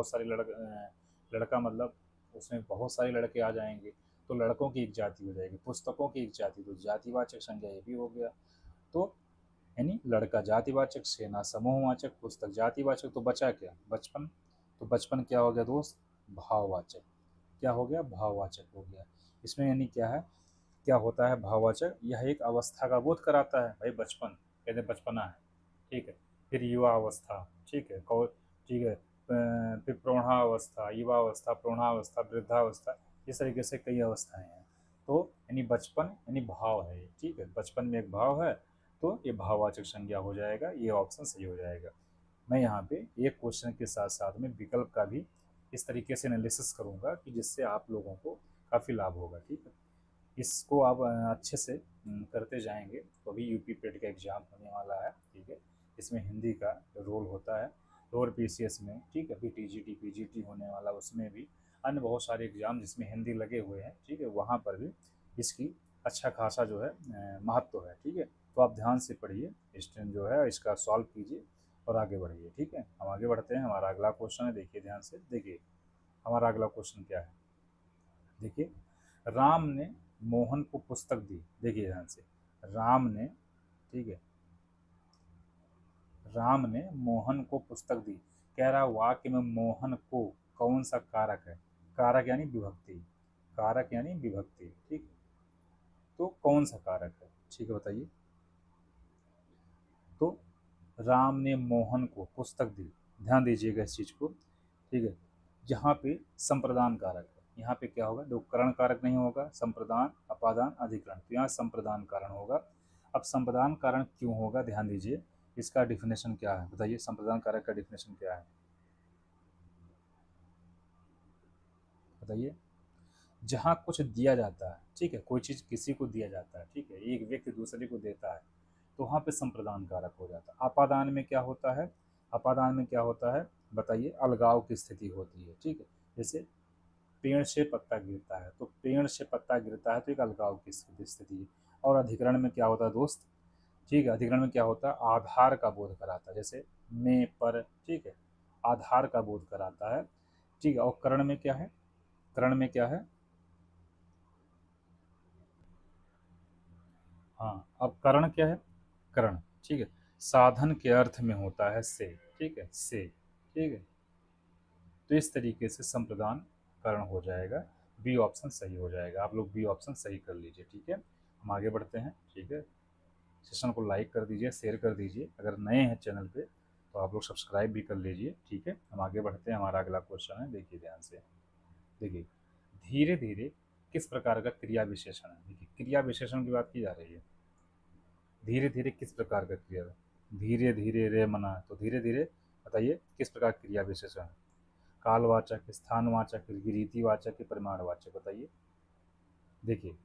बहुत सारे लड़का मतलब उसमें बहुत सारे लड़के आ जाएंगे, तो लड़कों की एक जाति हो जाएगी, पुस्तकों की एक जाति, तो जातिवाचक संज्ञा ये भी हो गया। तो यानी लड़का जातिवाचक, सेना समूहवाचक, पुस्तक जातिवाचक, तो बचा क्या, बचपन। तो बचपन क्या हो गया दोस्त, भाववाचक। क्या हो गया, भाववाचक हो गया। इसमें यानी क्या है, क्या होता है भाववाचक, यह एक अवस्था का बोध कराता है। भाई बचपन कहते बचपना है, ठीक है। फिर युवा अवस्था, ठीक है, ठीक है, फिर प्रौढ़ावस्था, युवावस्था, प्रौढ़ावस्था, वृद्धावस्था, इस तरीके से कई अवस्थाएं हैं। तो यानी बचपन यानी भाव है, ठीक है, बचपन में एक भाव है, तो ये भाववाचक संज्ञा हो जाएगा, ये ऑप्शन सही हो जाएगा। मैं यहाँ पे एक क्वेश्चन के साथ साथ में विकल्प का भी इस तरीके से एनालिसिस करूँगा कि जिससे आप लोगों को काफ़ी लाभ होगा, ठीक है। इसको आप अच्छे से करते जाएंगे तो अभी यूपी पेट का एग्ज़ाम होने वाला है, ठीक है। इसमें हिंदी का रोल होता है लोअर पीसीएस में, ठीक है। अभी टीजीटी पीजीटी होने वाला, उसमें भी अन्य बहुत सारे एग्ज़ाम जिसमें हिंदी लगे हुए हैं, ठीक है, वहाँ पर भी इसकी अच्छा खासा जो है महत्व है, ठीक है। तो आप ध्यान से पढ़िए, स्टेन जो है इसका सॉल्व कीजिए और आगे बढ़िए, ठीक है। हम आगे बढ़ते हैं, हमारा अगला क्वेश्चन है, देखिए ध्यान से, देखिए हमारा अगला क्वेश्चन क्या है। देखिए, राम ने मोहन को पुस्तक दी, देखिए ध्यान से, राम ने, ठीक है, राम ने मोहन को पुस्तक दी। कह रहा वाक्य में मोहन को कौन सा कारक है, कारक यानी विभक्ति, कारक यानी विभक्ति, ठीक है। तो कौन सा कारक है, ठीक है, बताइए। तो राम ने मोहन को पुस्तक दी, ध्यान दीजिएगा इस चीज को, ठीक है। यहाँ पे संप्रदान कारक है, यहाँ पे क्या होगा, जो करण कारक नहीं होगा, संप्रदान अपादान अधिकरण, तो यहाँ संप्रदान कारण होगा। अब संप्रदान कारण क्यों होगा, ध्यान दीजिए, इसका डिफिनेशन क्या है, बताइए, संप्रदान कारक का डिफिनेशन क्या है, बताइए। जहाँ कुछ दिया जाता है, ठीक है, कोई चीज़ किसी को दिया जाता है, ठीक है, एक व्यक्ति दूसरे को देता है, तो वहाँ पे संप्रदान कारक हो जाता है। अपादान में क्या होता है, अपादान में क्या होता है, बताइए, अलगाव की स्थिति होती है, ठीक है। जैसे पेड़ से पत्ता गिरता है, तो पेड़ से पत्ता गिरता है तो एक अलगाव की स्थिति है। और अधिकरण में क्या होता है दोस्त, ठीक है, अधिकरण में क्या होता है, आधार का बोध कराता है, जैसे में पर, ठीक है, आधार का बोध कराता है, ठीक है। और करण में क्या है, करण में क्या है, हाँ, अब करण क्या है, करण, ठीक है, साधन के अर्थ में होता है से, ठीक है, से, ठीक है। तो इस तरीके से संप्रदान करण हो जाएगा, बी ऑप्शन सही हो जाएगा, आप लोग बी ऑप्शन सही कर लीजिए, ठीक है। हम आगे बढ़ते हैं, ठीक है। सेशन को लाइक कर दीजिए, शेयर कर दीजिए, अगर नए हैं चैनल पे तो आप लोग सब्सक्राइब भी कर लीजिए, ठीक है। हम आगे बढ़ते हैं, हमारा अगला क्वेश्चन है, देखिए ध्यान से, देखिए, धीरे धीरे किस प्रकार का क्रिया विशेषण है, देखिए क्रिया विशेषण की बात की जा रही है। धीरे धीरे किस प्रकार का क्रिया, धीरे धीरे रे मना, तो धीरे धीरे बताइए किस प्रकार क्रिया विशेषण है, कालवाचक, स्थानवाचक, रीतिवाचक, परिमाणवाचक, बताइए। देखिए,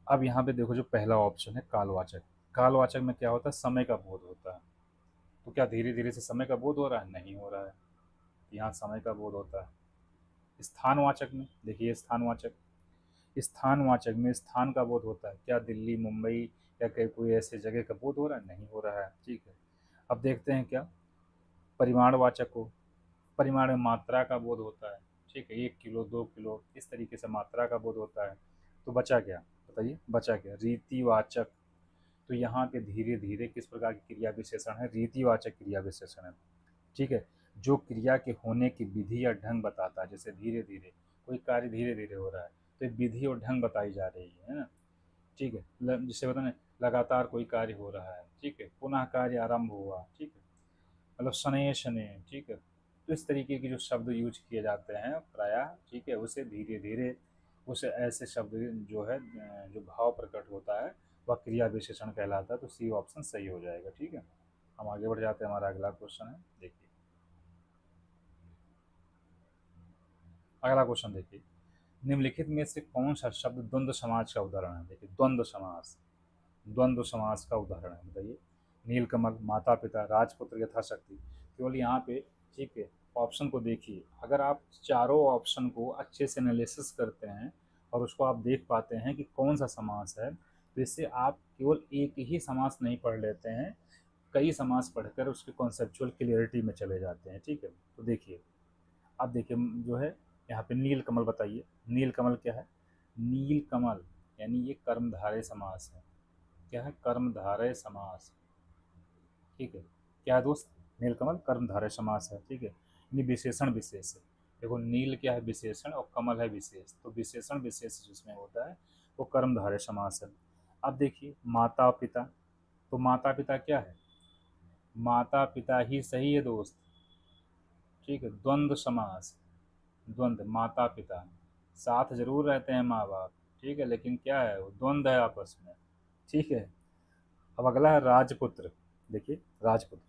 अब यहाँ पे देखो, जो पहला ऑप्शन है कालवाचक, कालवाचक में क्या होता है, समय का बोध होता है। तो क्या धीरे धीरे से समय का बोध हो रहा है, नहीं हो रहा है, यहाँ समय का बोध होता है। स्थानवाचक में देखिए, स्थानवाचक, स्थानवाचक में स्थान का बोध होता है, क्या दिल्ली, मुंबई या कहीं कोई ऐसे जगह का बोध हो रहा है, नहीं हो रहा है, ठीक है। अब देखते हैं क्या परिमाणवाचक को, परिमाण में मात्रा का बोध होता है, ठीक है, 1 किलो 2 किलो, इस तरीके से मात्रा का बोध होता है। तो बचा क्या, बताइए, बचा क्या, रीतिवाचक। तो यहाँ पे धीरे धीरे किस प्रकार की क्रिया विशेषण है, रीतिवाचक क्रिया विशेषण है, ठीक है। जो क्रिया के होने की विधि या ढंग बताता है, जैसे धीरे धीरे कोई कार्य धीरे धीरे हो रहा है, तो एक विधि और ढंग बताई जा रही है ना, ठीक है। जिससे पता नहीं लगातार कोई कार्य हो रहा है, ठीक है, पुनः कार्य आरंभ हुआ, ठीक है, मतलब शनैः शनैः, ठीक है। तो इस तरीके के जो शब्द यूज किए जाते हैं प्रायः, ठीक है, उसे धीरे धीरे, उसे ऐसे शब्द जो है जो भाव प्रकट होता है वह क्रिया विशेषण कहलाता है, तो सी ऑप्शन सही हो जाएगा, ठीक है। हम आगे बढ़ जाते हैं, हमारा अगला क्वेश्चन है, देखिए अगला क्वेश्चन, देखिए, निम्नलिखित में से कौन सा शब्द द्वंद्व समाज का उदाहरण है, देखिए द्वंद्व समास, द्वंद्व समास का उदाहरण है, बताइए। नीलकमल, माता पिता, राजपुत्र, यथाशक्ति, केवल यहाँ पे, ठीक है, ऑप्शन को देखिए, अगर आप चारों ऑप्शन को अच्छे से एनालिसिस करते हैं और उसको आप देख पाते हैं कि कौन सा समास है, तो इससे आप केवल एक ही समास नहीं पढ़ लेते हैं, कई समास पढ़कर उसके कॉन्सेप्चुअल क्लियरिटी में चले जाते हैं। ठीक है, तो देखिए, अब देखिए जो है यहाँ पे नील कमल बताइए, नील कमल क्या है? नील कमल यानी ये कर्मधारय समास है। क्या है? कर्मधारय समास। ठीक है, क्या है दोस्त? नीलकमल कर्मधारय समास है। ठीक है, यानी विशेषण विशेष है। देखो नील क्या है? विशेषण, और कमल है विशेष, तो विशेषण विशेष जिसमें होता है वो कर्मधारय समास है। अब देखिए माता पिता, तो माता पिता क्या है? माता पिता ही सही है दोस्त। ठीक है, द्वंद्व समास, द्वंद्व, माता पिता साथ जरूर रहते हैं माँ बाप, ठीक है, लेकिन क्या है वो द्वंद्व है आपस में। ठीक है, अब अगला है राजपुत्र। देखिए राजपुत्र,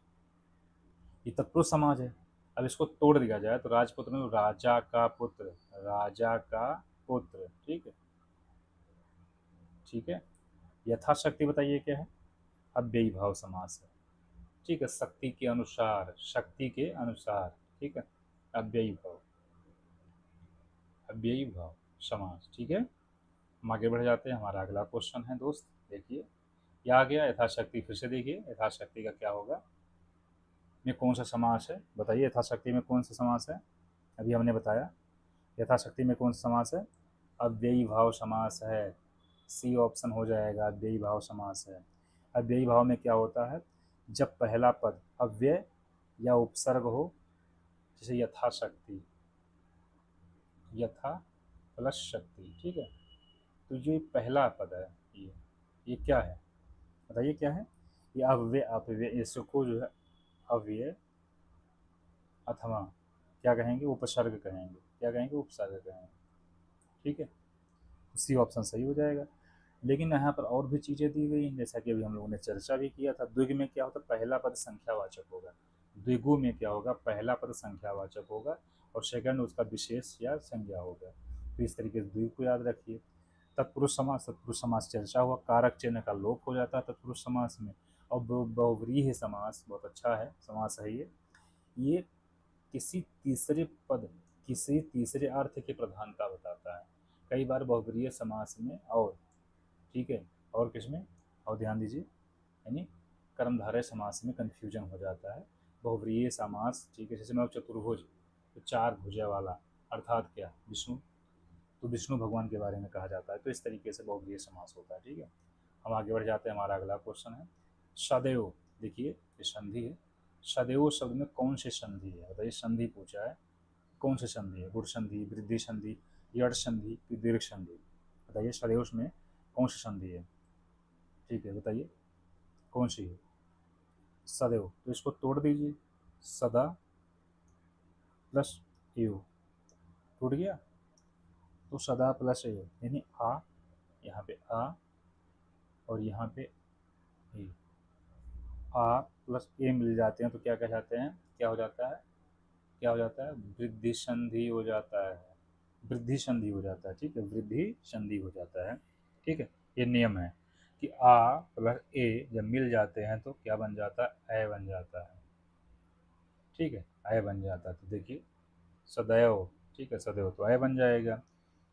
ये तत्पुरुष समाज है। अब इसको तोड़ दिया जाए तो राजपुत्र में राजा का पुत्र, राजा का पुत्र। ठीक है, ठीक है। यथाशक्ति बताइए क्या है? अव्ययी भाव समास है। ठीक है, शक्ति के अनुसार, शक्ति के अनुसार। ठीक है, अव्ययी भाव, अव्ययी भाव समास। ठीक है, हम आगे बढ़ जाते हैं। हमारा अगला क्वेश्चन है दोस्त, देखिए क्या आ गया? यथाशक्ति। फिर से देखिए यथाशक्ति का क्या होगा, में कौन सा समास है? बताइए यथाशक्ति में कौन सा समास है? अभी हमने बताया यथाशक्ति में कौन सा समास है? अव्ययी भाव समास है। सी ऑप्शन हो जाएगा, अव्ययी भाव समास है। अव्ययी भाव में क्या होता है? जब पहला पद अव्यय या उपसर्ग हो, जैसे यथाशक्ति, यथा प्लस शक्ति। ठीक है, तो ये पहला पद है, ये क्या है? बताइए क्या है? ये अव्यय, अपव्यय, इसको जो है अव्यय अथवा क्या कहेंगे? उपसर्ग कहेंगे। क्या कहेंगे? उपसर्ग कहेंगे। ठीक है, सी ऑप्शन सही हो जाएगा। लेकिन यहाँ पर और भी चीज़ें दी गई हैं, जैसा कि अभी हम लोगों ने चर्चा भी किया था। द्विग में क्या होता है? पहला पद संख्यावाचक होगा। द्विगु में क्या होगा? पहला पद संख्यावाचक होगा और सेकंड उसका विशेष या संज्ञा होगा। तो इस तरीके से द्विग को याद रखिए। तत्पुरुष समास, तत्पुरुष समास चर्चा हुआ, कारक चिन्ह का लोप हो जाता है तत्पुरुष समास में। और बहुव्रीहि समास बहुत अच्छा है, समास है ये किसी तीसरे पद, किसी तीसरे अर्थ की प्रधानता बताता है। कई बार बहुव्रीहि समास में और, ठीक है, और किसमें? और ध्यान दीजिए, यानी कर्मधारय समास में कन्फ्यूजन हो जाता है। बहुव्रीहि समास, ठीक है, जैसे मैं चतुर्भुज, तो चार भुजा वाला, अर्थात क्या? विष्णु, तो विष्णु भगवान के बारे में कहा जाता है। तो इस तरीके से बहुव्रीहि समास होता है। ठीक है, हम आगे बढ़ जाते हैं। हमारा अगला क्वेश्चन है सदैव। देखिए ये संधि है। सदैव शब्द में कौन सी संधि है? बताइए, संधि पूछा है, कौन सी संधि है? गुण संधि, वृद्धि संधि, यड़ संधि की दीर्घ संधि? बताइए सदैव में कौन सी संधि है? ठीक है, बताइए कौन सी है? सदैव, तो इसको तोड़ दीजिए, सदा प्लस एव, टूट गया। तो सदा प्लस एव यानी आ, यहाँ पे आ और यहाँ पे ए, आ प्लस ए मिल जाते हैं तो क्या कहलाते हैं? क्या हो जाता है? क्या हो जाता है? वृद्धि संधि हो जाता है, वृद्धि संधि हो जाता है। ठीक है, वृद्धि संधि हो जाता है। ठीक है, ये नियम है कि आ प्लस ए जब मिल जाते हैं तो क्या बन जाता है? ए बन जाता है। ठीक है, ए बन जाता है। तो देखिए सदैव, ठीक है, सदैव तो ए बन जाएगा।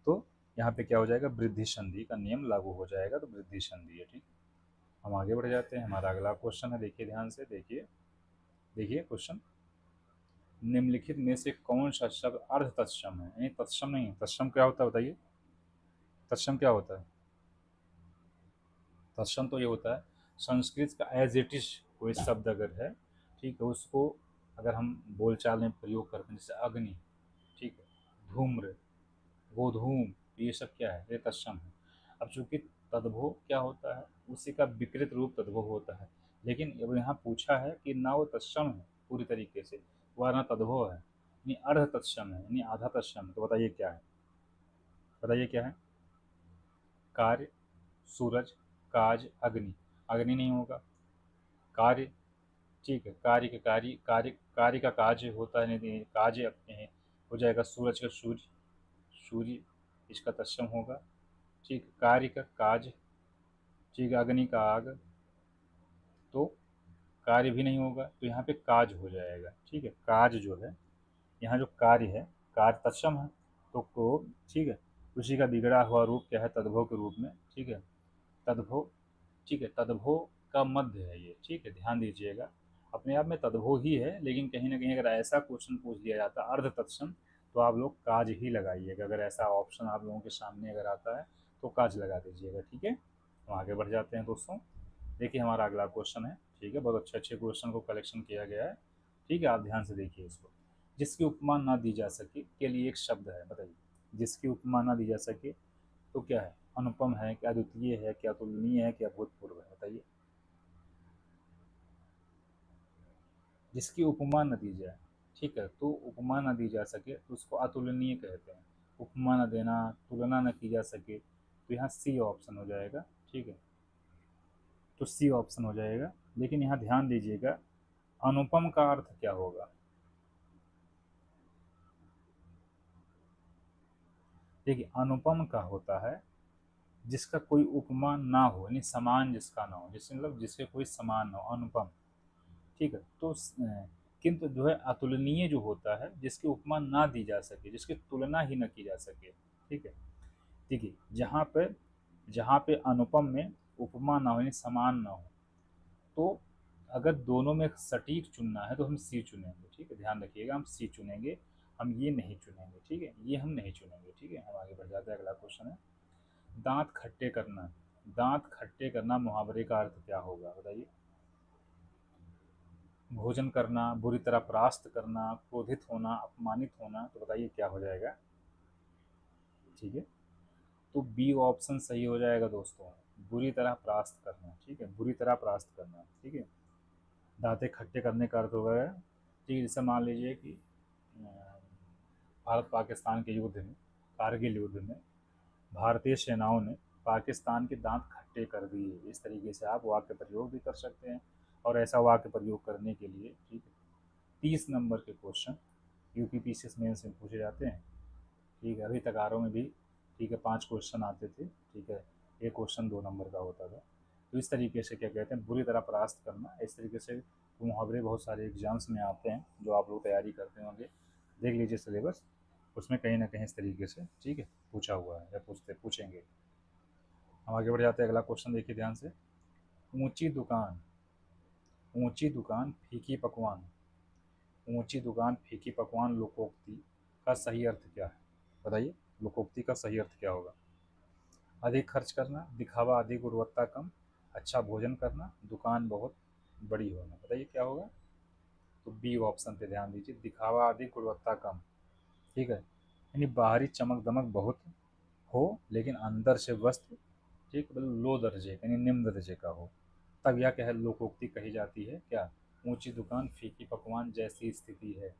तो यहाँ पे क्या हो जाएगा? वृद्धि संधि का नियम लागू हो जाएगा, तो वृद्धि संधि है। ठीक, हम आगे बढ़ जाते हैं। हमारा अगला क्वेश्चन है, देखिए ध्यान से, देखिए देखिए क्वेश्चन, निम्नलिखित में से कौन सा शब्द अर्ध तत्सम है? यानी तत्सम नहीं है। तत्सम क्या होता है बताइए? तत्सम क्या होता है? तत्सम तो ये होता है संस्कृत का एज इट इज कोई शब्द अगर है, ठीक है, उसको अगर हम बोलचाल में प्रयोग करते हैं, जैसे अग्नि, ठीक है, धूम्र, गोधूम, ये सब क्या है? ये तत्सम है। अब चूंकि तद्भव क्या होता है? उसी का विकृत रूप तद्भव होता है। लेकिन अब यहाँ पूछा है कि ना वो तत्सम है पूरी तरीके से, वह ना तद्भव है, यानी अर्ध तत्सम है, यानी आधा तत्सम है। तो बताइए क्या है? बताइए क्या है? कार्य, सूरज, काज, अग्नि। अग्नि नहीं होगा, कार्य, ठीक है, कार्य का कार्य, कार्य का काज होता है, नहीं काज अपने हैं, हो जाएगा सूरज का सूर्य, सूर्य इसका तत्सम होगा। ठीक, कार्य का काज, ठीक है, अग्नि का आग, तो कार्य भी नहीं होगा, तो यहाँ पे काज हो जाएगा। ठीक है, काज जो है, यहाँ जो कार्य है, कार्य तत्सम है, तो को, ठीक है, उसी का बिगड़ा हुआ रूप क्या है? तद्भव के रूप में। ठीक है, तद्भव, ठीक है, तद्भव का मध्य है ये, ठीक है, ध्यान दीजिएगा। अपने आप में तद्भव ही है, लेकिन कहीं ना कहीं अगर ऐसा क्वेश्चन पूछ लिया जाता अर्ध तत्सम, तो आप लोग काज ही लगाइएगा। अगर ऐसा ऑप्शन आप लोगों के सामने अगर आता है तो काज लगा दीजिएगा, ठीक है। हम आगे बढ़ जाते हैं दोस्तों। देखिए हमारा अगला क्वेश्चन है, ठीक है, बहुत अच्छे अच्छे क्वेश्चन को कलेक्शन किया गया है, ठीक है, आप ध्यान से देखिए इसको। जिसकी उपमा ना दी जा सके के लिए एक शब्द है, बताइए। जिसकी उपमा ना दी जा सके तो क्या है? अनुपम है, क्या अद्वितीय है, क्या तुलनीय है, क्या भूतपूर्व है, बताइए। जिसकी उपमा न दी जाए, ठीक है, तो उपमा न दी जा सके तो उसको अतुलनीय कहते हैं। उपमा न देना, तुलना न की जा सके, तो यहाँ सी ऑप्शन हो जाएगा, ठीक है, तो सी ऑप्शन हो जाएगा। लेकिन यहाँ ध्यान दीजिएगा, अनुपम का अर्थ क्या होगा? देखिए अनुपम का होता है जिसका कोई उपमा ना हो, यानी समान जिसका ना हो, जिससे मतलब जिसके कोई समान ना हो, अनुपम, ठीक है। तो किंतु जो है अतुलनीय जो होता है, जिसकी उपमा ना दी जा सके, जिसकी तुलना ही न की जा सके, ठीक है। देखिए जहाँ पे अनुपम में उपमा ना हो यानी समान ना हो, तो अगर दोनों में सटीक चुनना है तो हम सी चुनेंगे, ठीक है, ध्यान रखिएगा, हम सी चुनेंगे, हम ये नहीं चुनेंगे, ठीक है, ये हम नहीं चुनेंगे, ठीक है। हम आगे बढ़ जाते हैं, अगला क्वेश्चन है, दांत खट्टे करना। दांत खट्टे करना मुहावरे का अर्थ क्या होगा, बताइए। भोजन करना, बुरी तरह परास्त करना, क्रोधित होना, अपमानित होना, तो बताइए क्या हो जाएगा, ठीक है। तो बी ऑप्शन सही हो जाएगा दोस्तों, बुरी तरह परास्त करना, ठीक है, बुरी तरह परास्त करना, ठीक है। दांतें खट्टे करने का अर्थ होगा, ठीक है, जैसे मान लीजिए कि भारत पाकिस्तान के युद्ध में, कारगिल युद्ध में भारतीय सेनाओं ने पाकिस्तान के दांत खट्टे कर दिए, इस तरीके से आप वाक्य प्रयोग भी कर सकते हैं। और ऐसा वाक्य प्रयोग करने के लिए, ठीक है, 30 नंबर के क्वेश्चन यूपीपीसीएस मेंस में पूछे जाते हैं, ठीक है। अभी तक आर में भी, ठीक है, 5 क्वेश्चन आते थे, ठीक है, एक क्वेश्चन 2 नंबर का होता था। तो इस तरीके से क्या कहते हैं, बुरी तरह परास्त करना, इस तरीके से मुहावरे बहुत सारे एग्जाम्स में आते हैं जो आप लोग तैयारी करते होंगे, देख लीजिए सिलेबस, उसमें कहीं ना कहीं इस तरीके से, ठीक है, पूछा हुआ है या पूछेंगे। हम आगे बढ़ जाते हैं, अगला क्वेश्चन देखिए ध्यान से। ऊंची दुकान, ऊंची दुकान फीकी पकवान, ऊंची दुकान फीकी पकवान लोकोक्ति का सही अर्थ क्या है, बताइए। लोकोक्ति का सही अर्थ क्या होगा? अधिक खर्च करना, दिखावा, अधिक गुणवत्ता कम, अच्छा भोजन करना, दुकान बहुत बड़ी होना, बताइए क्या होगा। तो बी ऑप्शन पे ध्यान दीजिए, दिखावा, अधिक गुणवत्ता कम, ठीक है, यानी बाहरी चमक दमक बहुत हो लेकिन अंदर से वस्त्र, ठीक, मतलब लो दर्जे यानी निम्न दर्जे का हो, तब यह कह लोकोक्ति कही जाती है, क्या? ऊंची दुकान फीकी पकवान जैसी स्थिति है।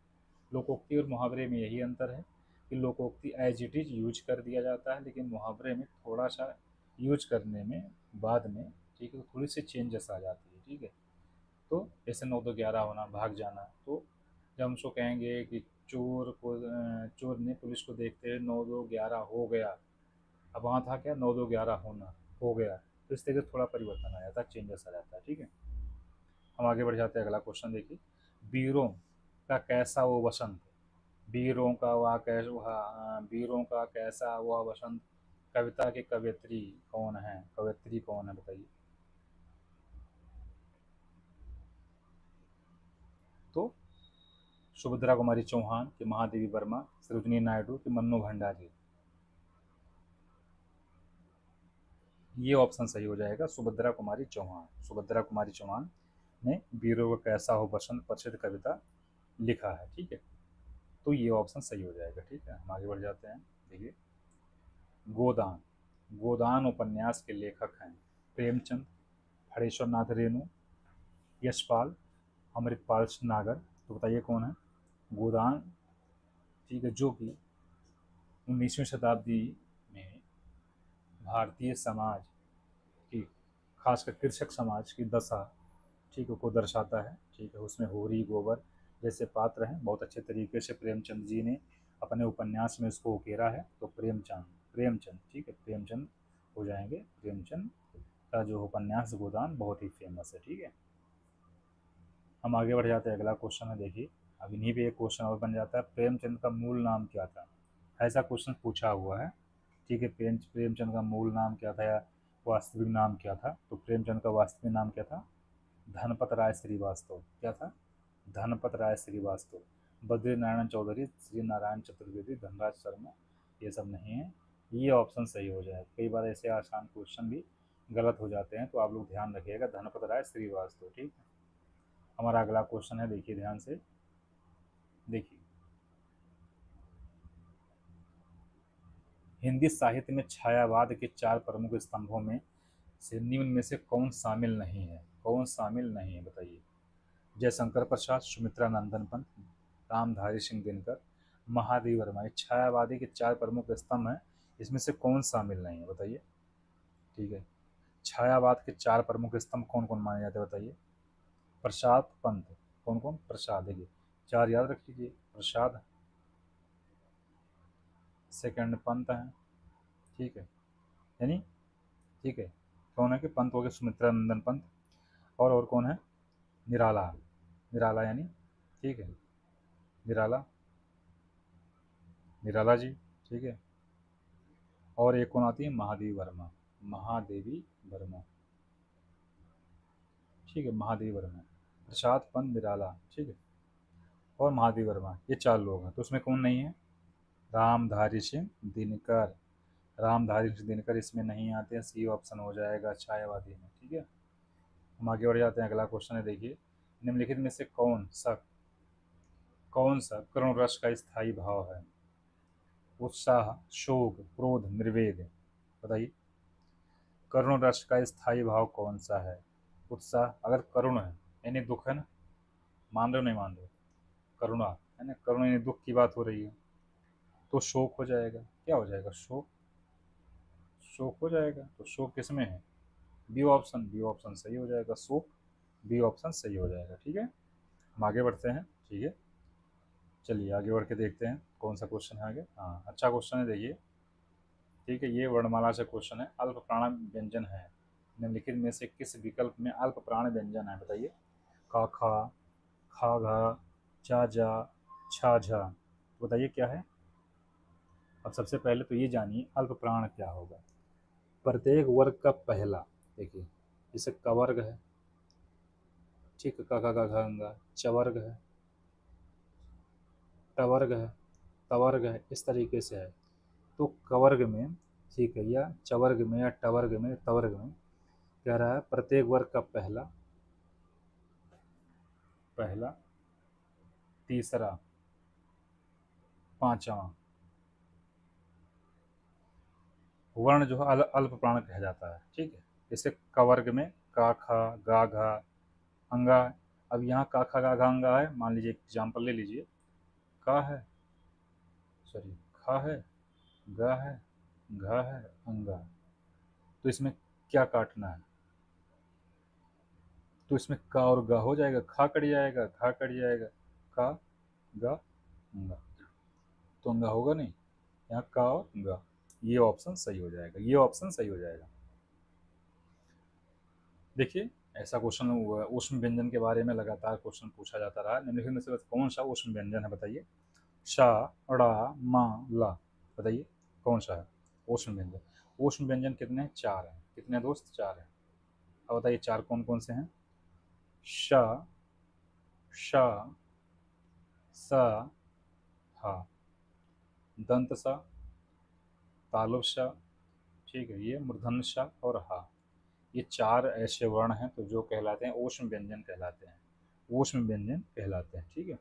लोकोक्ति और मुहावरे में यही अंतर है कि लोकोक्ति एज इट इज़ यूज कर दिया जाता है, लेकिन मुहावरे में थोड़ा सा यूज करने में बाद में, ठीक है, थोड़ी सी चेंजेस आ जाती है, ठीक है। तो जैसे 9 2 11 होना, भाग जाना, तो जब हम उसको कहेंगे कि चोर ने पुलिस को देखते हुए 9 2 11 हो गया, अब वहाँ था क्या, 9 2 11 होना, हो गया, तो इस तरीके से थोड़ा परिवर्तन आ जाता है, चेंजेस आ जाता है, ठीक है। हम आगे बढ़ जाते हैं, अगला क्वेश्चन देखिए। वीरों का कैसा वो वसंत, वीरों का वह कैसा वीरों का कैसा वह वसंत, कविता की कवयित्री कौन है, कवयित्री कौन है, बताइए। तो सुभद्रा कुमारी चौहान कि महादेवी वर्मा, सरोजनी नायडू कि मन्नू भंडारी, ये ऑप्शन सही हो जाएगा, सुभद्रा कुमारी चौहान। सुभद्रा कुमारी चौहान ने वीरों का कैसा हो बसंत प्रसिद्ध कविता लिखा है, ठीक है, तो ये ऑप्शन सही हो जाएगा, ठीक है। हम आगे बढ़ जाते हैं, देखिए। गोदान, गोदान उपन्यास के लेखक हैं प्रेमचंद, हरेश्वर नाथ रेणु, यशपाल, अमृतपाल नागर, तो बताइए कौन है। गोदान, ठीक है, जो कि 19वीं शताब्दी में भारतीय समाज की, खासकर कृषक समाज की दशा, ठीक है, को दर्शाता है, ठीक है। उसमें होरी गोबर जैसे पात्र हैं, बहुत अच्छे तरीके से प्रेमचंद जी ने अपने उपन्यास में उसको उकेरा है, तो प्रेमचंद, प्रेमचंद, ठीक है, प्रेमचंद हो जाएंगे। प्रेमचंद का जो उपन्यास गोदान बहुत ही फेमस है, ठीक है। हम आगे बढ़ जाते हैं, अगला क्वेश्चन है, देखिए। अब इन्हीं पे एक क्वेश्चन और बन जाता है, प्रेमचंद का मूल नाम क्या था, ऐसा क्वेश्चन पूछा हुआ है, ठीक है। प्रेमचंद का मूल नाम क्या था, या वास्तविक नाम क्या था? तो प्रेमचंद का वास्तविक नाम क्या था? धनपत राय श्रीवास्तव। क्या था? धनपत राय श्रीवास्तव। बद्री नारायण चौधरी, श्री नारायण चतुर्वेदी, धनराज शर्मा, ये सब नहीं है। ये ऑप्शन सही हो जाए। कई बार ऐसे आसान क्वेश्चन भी गलत हो जाते हैं, तो आप लोग ध्यान रखिएगा। धनपत राय श्रीवास्तव। ठीक है। हमारा अगला क्वेश्चन है, देखिए ध्यान से। देखिए, हिंदी साहित्य में छायावाद के 4 प्रमुख स्तंभों में से निम्न में से कौन शामिल नहीं है? कौन शामिल नहीं है बताइए? जयशंकर प्रसाद, सुमित्रा नंदन पंत, रामधारी सिंह दिनकर, महादेव वर्मा। ये छायावादी के 4 प्रमुख स्तंभ हैं, इसमें से कौन शामिल नहीं है बताइए? ठीक है। छायावाद के 4 प्रमुख स्तंभ कौन कौन माने जाते हैं बताइए? प्रसाद, पंत। कौन कौन? प्रसाद। देखिए 4 याद रख लीजिए। प्रसाद, सेकंड पंत है। ठीक है, यानी ठीक है, कौन है कि पंत हो गए सुमित्रा नंदन पंत, और कौन है? निराला। निराला यानी ठीक है, निराला, निराला जी। ठीक है। और एक कौन आती है? महादेवी वर्मा। महादेवी वर्मा। ठीक है, महादेवी वर्मा। प्रसाद, पंत, निराला। ठीक है, और महादेवी वर्मा, ये 4 लोग हैं। तो उसमें कौन नहीं है? रामधारी सिंह दिनकर। रामधारी सिंह दिनकर इसमें नहीं आते हैं। सी ऑप्शन हो जाएगा छायावादी में। ठीक है। हम आगे बढ़ जाते हैं। अगला क्वेश्चन है, देखिए। निम्नलिखित में से कौन सा करुण रस का स्थायी भाव है? उत्साह, शोक, क्रोध, निर्वेद। बताइए, करुण रस का स्थायी भाव कौन सा है? उत्साह, अगर करुण है यानी दुख है ना, मान रहे हो नहीं मान रहे हो? करुणा है ना, करुण यानी दुख की बात हो रही है, तो शोक हो जाएगा। क्या हो जाएगा? शोक। शोक हो जाएगा। तो शोक किस में है? B option. बी ऑप्शन सही हो जाएगा, शोक। बी ऑप्शन सही हो जाएगा। ठीक है, हम आगे बढ़ते हैं। ठीक है, चलिए आगे बढ़ के देखते हैं कौन सा क्वेश्चन है आगे। हाँ, अच्छा क्वेश्चन है, देखिए। ठीक है, ये वर्णमाला से क्वेश्चन है। अल्प प्राण व्यंजन है, निम्नलिखित में से किस विकल्प में अल्प प्राण व्यंजन है? बताइए। का, खा घा, चा जा, छा झा। बताइए क्या है? अब सबसे पहले तो ये जानिए अल्प प्राण क्या होगा। प्रत्येक वर्ग का पहला, देखिए जैसे कवर्ग है, ठीक है, का घा, चवर्ग है, टवर्ग है, तवर्ग है, इस तरीके से है। तो कवर्ग में, ठीक है, या चवर्ग में, या टवर्ग में, तवर्ग में कह रहा है प्रत्येक वर्ग का पहला, पहला, तीसरा, पांचवा वर्ण जो है अल्प प्राण कहा जाता है। ठीक है, जैसे कवर्ग में का, खा, गा, घा, अंगा। अब यहाँ का, खा, गा, घा, अंगा है। मान लीजिए एग्जाम्पल ले लीजिए। का है, सॉरी, खा है, गा है, घा है, अंगा। तो इसमें क्या काटना है? तो इसमें का और गा हो जाएगा, खा कट जाएगा, घा कट जाएगा, का, गा, अंगा। तो अंगा होगा नहीं, यहाँ का और गा। ये ऑप्शन सही हो जाएगा। ये ऑप्शन सही हो जाएगा। देखिए, ऐसा क्वेश्चन ऊष्म व्यंजन के बारे में लगातार क्वेश्चन पूछा जाता रहा। निम्नलिखित में से कौन सा ऊष्म व्यंजन है? बताइए। शा, ड़ा, मा, ला। बताइए कौन सा है ऊष्म व्यंजन? ऊष्म व्यंजन कितने हैं? 4 हैं। कितने दोस्त? 4 हैं। अब बताइए 4 कौन कौन से हैं? श, श, स, हा, दंत सा, तालुब सा, ठीक है, ये मूर्धन्य सा और हा। ये 4 ऐसे वर्ण हैं तो जो कहलाते हैं ऊष्म व्यंजन कहलाते हैं। ऊष्म व्यंजन कहलाते हैं। ठीक है,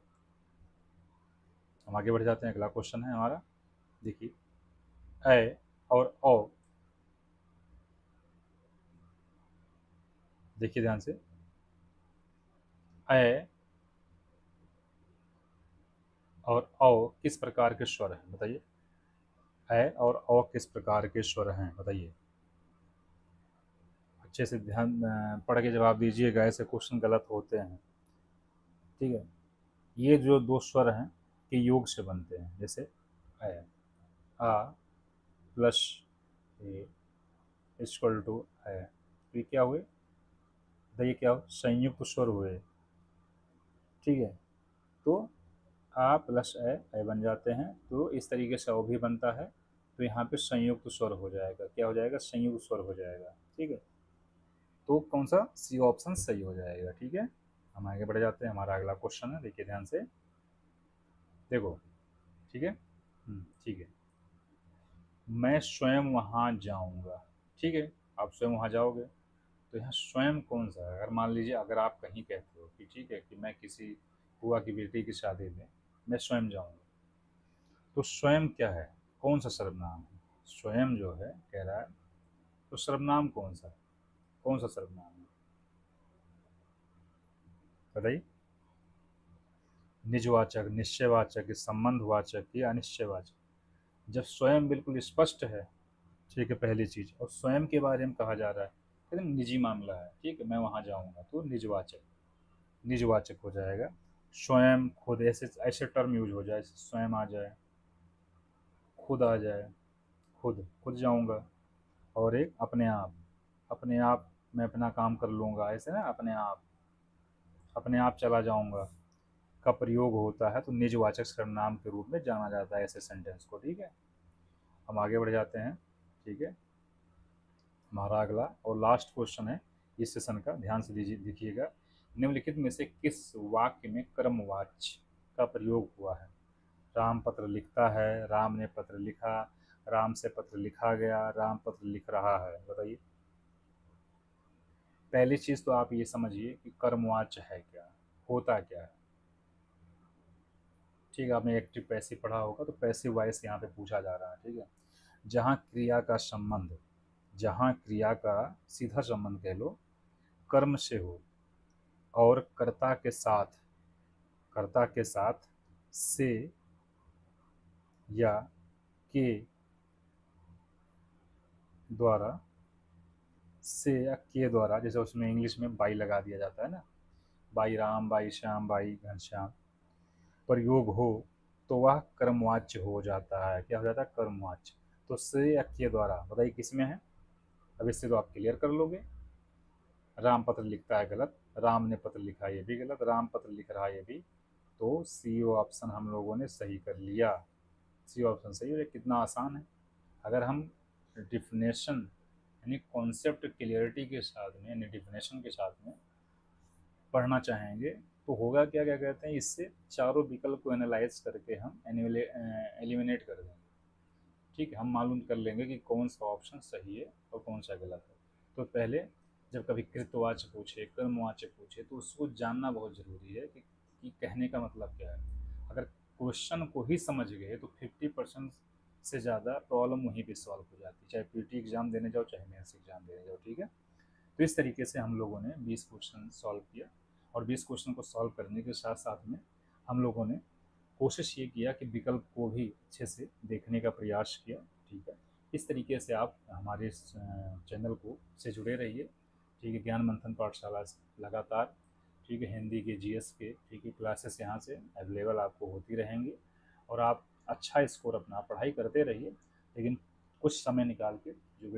हम आगे बढ़ जाते हैं। अगला क्वेश्चन है हमारा, देखिए। ऐ और औ, देखिए ध्यान से। ऐ और औ किस प्रकार के स्वर हैं? बताइए। ऐ और औ किस प्रकार के स्वर हैं? बताइए। अच्छे से ध्यान पढ़ के जवाब दीजिएगा, ऐसे क्वेश्चन गलत होते हैं। ठीक है, ये जो 2 स्वर हैं ये योग से बनते हैं। जैसे ऐ, आ प्लस ए इक्वल टू ऐ। तो ये क्या हुए? बताइए क्या हो? संयुक्त स्वर हुए। ठीक है, तो आ प्लस ए बन जाते हैं। तो इस तरीके से ओ भी बनता है, तो यहाँ पे संयुक्त स्वर हो जाएगा। क्या हो जाएगा? संयुक्त स्वर हो जाएगा। ठीक है, तो कौन सा? सी ऑप्शन सही हो जाएगा। ठीक है, हम आगे बढ़ जाते हैं। हमारा अगला क्वेश्चन है, देखिए ध्यान से, देखो। ठीक है, ठीक है। मैं स्वयं वहाँ जाऊँगा। ठीक है, आप स्वयं वहाँ जाओगे, तो यहाँ स्वयं कौन सा है? अगर मान लीजिए, अगर आप कहीं कहते हो कि ठीक है कि मैं किसी बुआ की बेटी की शादी में मैं स्वयं जाऊँगा, तो स्वयं क्या है? कौन सा सर्वनाम है? स्वयं जो है कह रहा है, तो सर्वनाम कौन सा है? कौन सा सर्वनाम है? बताइए। निजवाचक, निश्चयवाचक, संबंधवाचक या अनिश्चयवाचक? जब स्वयं बिल्कुल स्पष्ट है, ठीक है, पहली चीज, और स्वयं के बारे में कहा जा रहा है, एकदम निजी मामला है, ठीक है, मैं वहां जाऊंगा, तो निजवाचक, निजवाचक हो जाएगा। स्वयं, खुद, ऐसे ऐसे टर्म यूज हो जाए, स्वयं आ जाए, खुद आ जाए, खुद खुद जाऊंगा। और एक अपने आप, अपने आप मैं अपना काम कर लूंगा, ऐसे ना, अपने आप चला जाऊंगा का प्रयोग होता है, तो निजवाचक सर्वनाम के रूप में जाना जाता है ऐसे सेंटेंस को। ठीक है, हम आगे बढ़ जाते हैं। ठीक है, हमारा अगला और लास्ट क्वेश्चन है इस सेशन का, ध्यान से दीजिए, देखिएगा। निम्नलिखित में से किस वाक्य में कर्मवाच्य का प्रयोग हुआ है? राम पत्र लिखता है, राम ने पत्र लिखा, राम से पत्र लिखा गया, राम पत्र लिख रहा है। बताइए। पहली चीज तो आप ये समझिए कि कर्मवाच्य है क्या, होता क्या है। ठीक है, आपने एक्टिव पैसिव पढ़ा होगा, तो पैसिव वॉइस यहाँ पे पूछा जा रहा है। ठीक है, जहाँ क्रिया का संबंध, जहाँ क्रिया का सीधा संबंध कह लो कर्म से हो, और कर्ता के साथ, कर्ता के साथ से या के द्वारा, से या के द्वारा, जैसे उसमें इंग्लिश में बाई लगा दिया जाता है ना, by Ram, by Shyam, by Ghanshyam, प्रयोग हो, तो वह कर्मवाच्य हो जाता है। क्या हो जाता है? कर्मवाच्य। तो से या के द्वारा, बताइए किस में है? अब इससे तो आप क्लियर कर लोगे। राम पत्र लिखता है, गलत। राम ने पत्र लिखा, ये भी गलत। राम पत्र लिख रहा है, ये भी। तो सी ऑप्शन हम लोगों ने सही कर लिया। सी ऑप्शन सही है। कितना आसान है। अगर हम डिफिनेशन यानी कॉन्सेप्ट क्लियरिटी के साथ में, यानी डिफिनेशन के साथ में पढ़ना चाहेंगे, तो होगा क्या, क्या कहते हैं, इससे चारों विकल्प को एनालाइज करके हम एलिमिनेट कर देंगे। ठीक है, हम मालूम कर लेंगे कि कौन सा ऑप्शन सही है और कौन सा गलत है। तो पहले जब कभी कृतवाच्य पूछे, कर्मवाच्य पूछे, तो उसको जानना बहुत ज़रूरी है कि कहने का मतलब क्या है। अगर क्वेश्चन को ही समझ गए तो 50% से ज़्यादा प्रॉब्लम वहीं पे सॉल्व हो जाती है, चाहे पीटी एग्ज़ाम देने जाओ, चाहे मेंस एग्ज़ाम देने जाओ। ठीक है, तो इस तरीके से हम लोगों ने 20 क्वेश्चन सॉल्व किया, और 20 क्वेश्चन को सॉल्व करने के साथ साथ में हम लोगों ने कोशिश ये किया कि विकल्प को भी अच्छे से देखने का प्रयास किया। ठीक है, इस तरीके से आप हमारे इस चैनल को से जुड़े रहिए। ठीक है, ज्ञान मंथन पाठशाला लगातार, ठीक है, हिंदी के, जीएस के, ठीक है, क्लासेस यहाँ से अवेलेबल आपको होती रहेंगी, और आप अच्छा स्कोर अपना पढ़ाई करते रहिए, लेकिन कुछ समय निकाल के जो